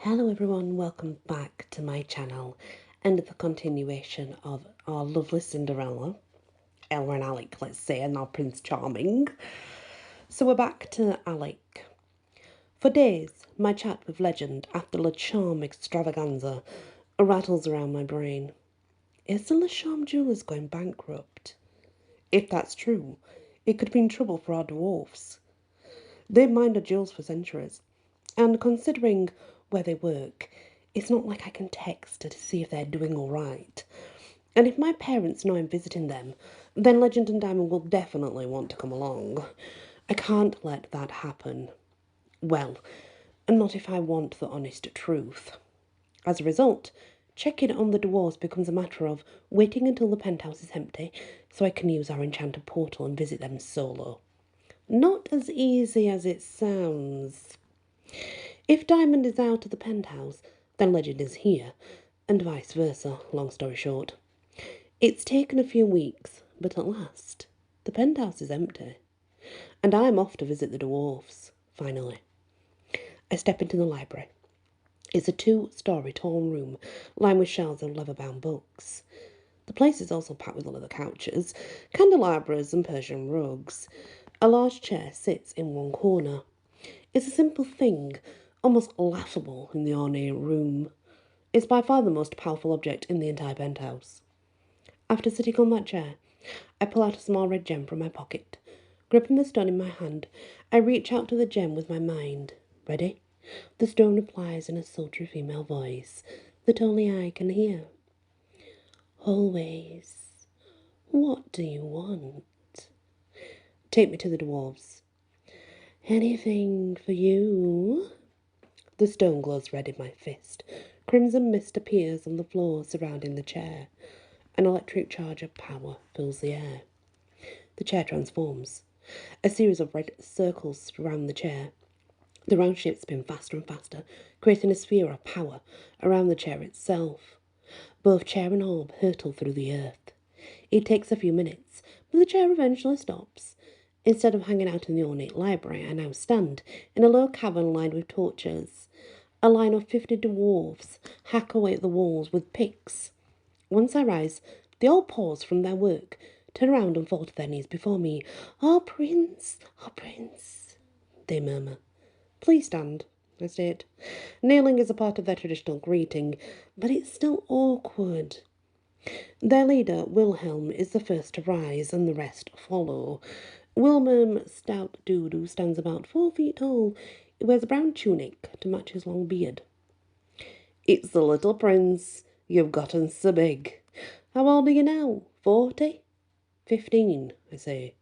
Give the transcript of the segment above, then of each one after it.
Hello everyone, welcome back to my channel and the continuation of our lovely Cinderella, Ella and Alec, let's say, and our Prince Charming. So we're back to Alec. For days, my chat with Legend after Le Charme extravaganza rattles around my brain. Is the Le Charme Jewelers going bankrupt? If that's true, it could mean trouble for our dwarfs. They've mined our jewels for centuries, and considering where they work, it's not like I can text to see if they're doing all right. And if my parents know I'm visiting them, then Legend and Diamond will definitely want to come along. I can't let that happen. Well, not if I want the honest truth. As a result, checking on the dwarves becomes a matter of waiting until the penthouse is empty so I can use our enchanted portal and visit them solo. Not as easy as it sounds. If Diamond is out of the penthouse, then Legend is here, and vice versa, long story short. It's taken a few weeks, but at last, the penthouse is empty. And I'm off to visit the dwarfs, finally. I step into the library. It's a 2-story tall room, lined with shelves of leather-bound books. The place is also packed with leather couches, candelabras and Persian rugs. A large chair sits in one corner. It's a simple thing, almost laughable in the ornate room. It's by far the most powerful object in the entire penthouse. After sitting on that chair, I pull out a small red gem from my pocket. Gripping the stone in my hand, I reach out to the gem with my mind. Ready? The stone replies in a sultry female voice that only I can hear. Always. What do you want? Take me to the dwarves. Anything for you? The stone glows red in my fist. Crimson mist appears on the floor surrounding the chair. An electric charge of power fills the air. The chair transforms. A series of red circles surround the chair. The round shape spins faster and faster, creating a sphere of power around the chair itself. Both chair and orb hurtle through the earth. It takes a few minutes, but the chair eventually stops. Instead of hanging out in the ornate library, I now stand in a low cavern lined with torches. A line of 50 dwarfs hack away at the walls with picks. Once I rise, they all pause from their work, turn around and fall to their knees before me. Our prince, they murmur. Please stand, I state. Kneeling is a part of their traditional greeting, but it's still awkward. Their leader, Wilhelm, is the first to rise, and the rest follow. Wilhelm, stout dude who stands about 4 feet tall, he wears a brown tunic to match his long beard. It's the little prince. You've gotten so big. How old are you now? 40? 15, I say.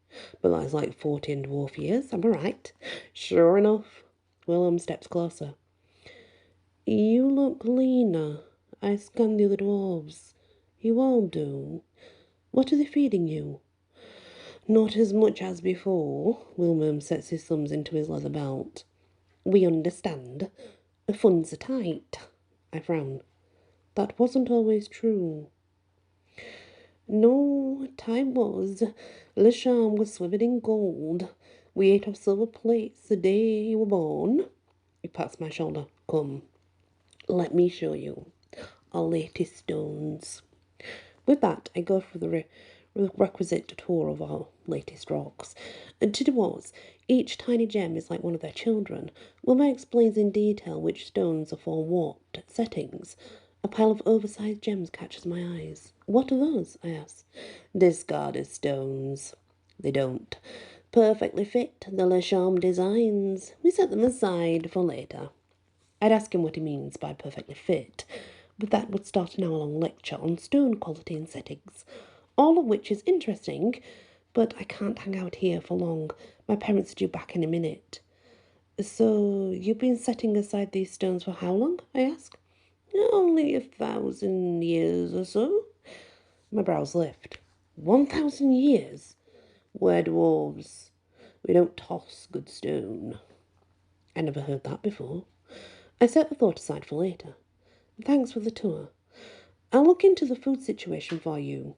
But that's like 40 in dwarf years, am I right? Sure enough. Wilhelm steps closer. You look leaner. I scan the other dwarves. You all do. What are they feeding you? Not as much as before. Wilhelm sets his thumbs into his leather belt. We understand. The funds are tight. I frown. That wasn't always true. No, time was. Le Charme was swimming in gold. We ate off silver plates the day you were born. He pats my shoulder. Come, let me show you our latest stones. With that, I go through the requisite tour of our latest rocks. And to dwarves, each tiny gem is like one of their children. Wilma explains in detail which stones are for what settings. A pile of oversized gems catches my eyes. What are those? I ask. Discarded stones. They don't perfectly fit the Le Charme designs. We set them aside for later. I'd ask him what he means by perfectly fit, but that would start an hour-long lecture on stone quality and settings, all of which is interesting, but I can't hang out here for long. My parents are due back in a minute. So, you've been setting aside these stones for how long? I ask. Only 1,000 years or so. My brows lift. 1,000 years? We're dwarves. We don't toss good stone. I never heard that before. I set the thought aside for later. Thanks for the tour. I'll look into the food situation for you.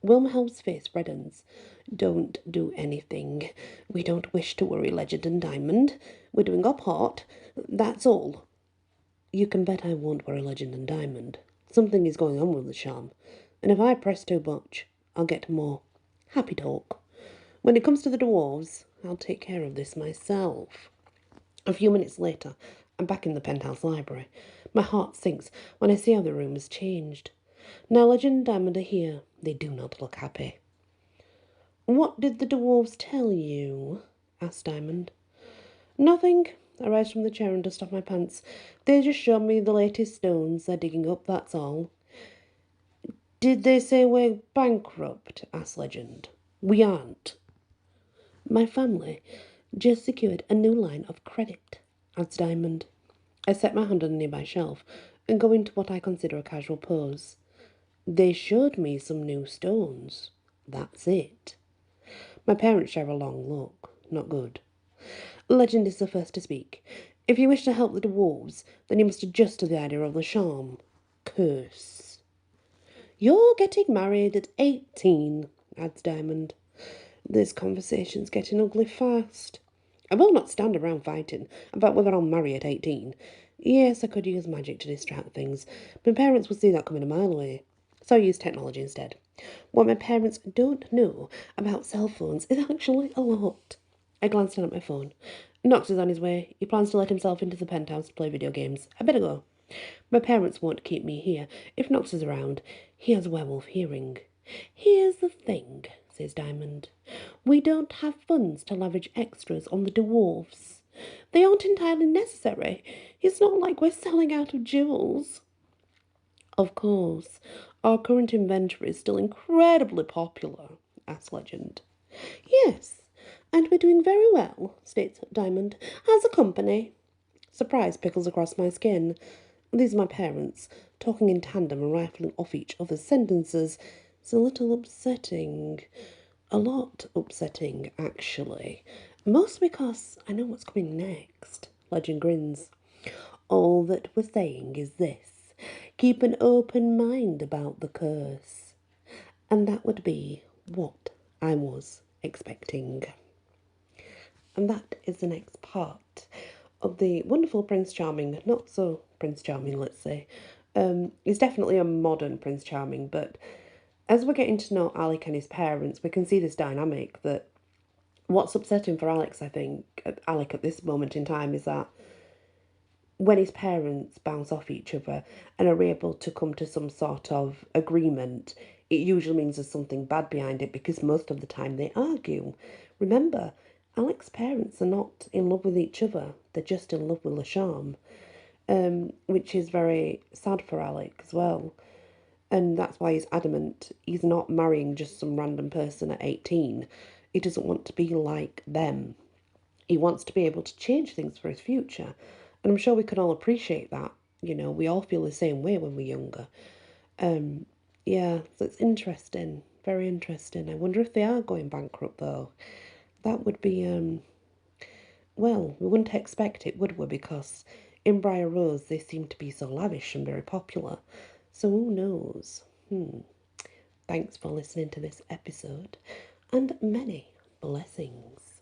Wilhelm's face reddens. Don't do anything. We don't wish to worry Legend and Diamond. We're doing our part. That's all. You can bet I won't worry Legend and Diamond. Something is going on with the charm, and if I press too much, I'll get more happy talk. When it comes to the dwarves, I'll take care of this myself. A few minutes later, I'm back in the penthouse library. My heart sinks when I see how the room has changed. Now Legend and Diamond are here. They do not look happy. What did the dwarves tell you? Asked Diamond. Nothing. I rise from the chair and dust off my pants. They just showed me the latest stones they're digging up, that's all. Did they say we're bankrupt? Asked Legend. We aren't. My family just secured a new line of credit, adds Diamond. I set my hand on a nearby shelf and go into what I consider a casual pose. They showed me some new stones. That's it. My parents share a long look. Not good. Legend is the first to speak. If you wish to help the dwarves, then you must adjust to the idea of the charm. Curse. You're getting married at 18, adds Diamond. This conversation's getting ugly fast. I will not stand around fighting about whether I'll marry at 18. Yes, I could use magic to distract things, but parents would see that coming a mile away. So I use technology instead. What my parents don't know about cell phones is actually a lot. I glanced down at my phone. Knox is on his way. He plans to let himself into the penthouse to play video games. I better go. My parents won't keep me here. If Knox is around, he has werewolf hearing. Here's the thing, says Diamond. We don't have funds to lavish extras on the dwarfs. They aren't entirely necessary. It's not like we're selling out of jewels. Of course, our current inventory is still incredibly popular, asked Legend. Yes, and we're doing very well, states Diamond, as a company. Surprise pickles across my skin. These are my parents, talking in tandem and rifling off each other's sentences. It's a little upsetting. A lot upsetting, actually. Mostly because I know what's coming next. Legend grins. All that we're saying is this. Keep an open mind about the curse. And that would be what I was expecting. And that is the next part of the wonderful Prince Charming, not so Prince Charming, let's say. He's definitely a modern Prince Charming, but as we're getting to know Alec and his parents, we can see this dynamic that what's upsetting for Alec at this moment in time, is that when his parents bounce off each other and are able to come to some sort of agreement, it usually means there's something bad behind it, because most of the time they argue. Remember, Alec's parents are not in love with each other, they're just in love with Lasham, which is very sad for Alec as well. And that's why he's adamant he's not marrying just some random person at 18. He doesn't want to be like them. He wants to be able to change things for his future. And I'm sure we can all appreciate that. You know, we all feel the same way when we're younger. Yeah, so it's interesting. Very interesting. I wonder if they are going bankrupt, though. That would be, well, we wouldn't expect it, would we? Because in Briar Rose, they seem to be so lavish and very popular. So who knows? Thanks for listening to this episode, and many blessings.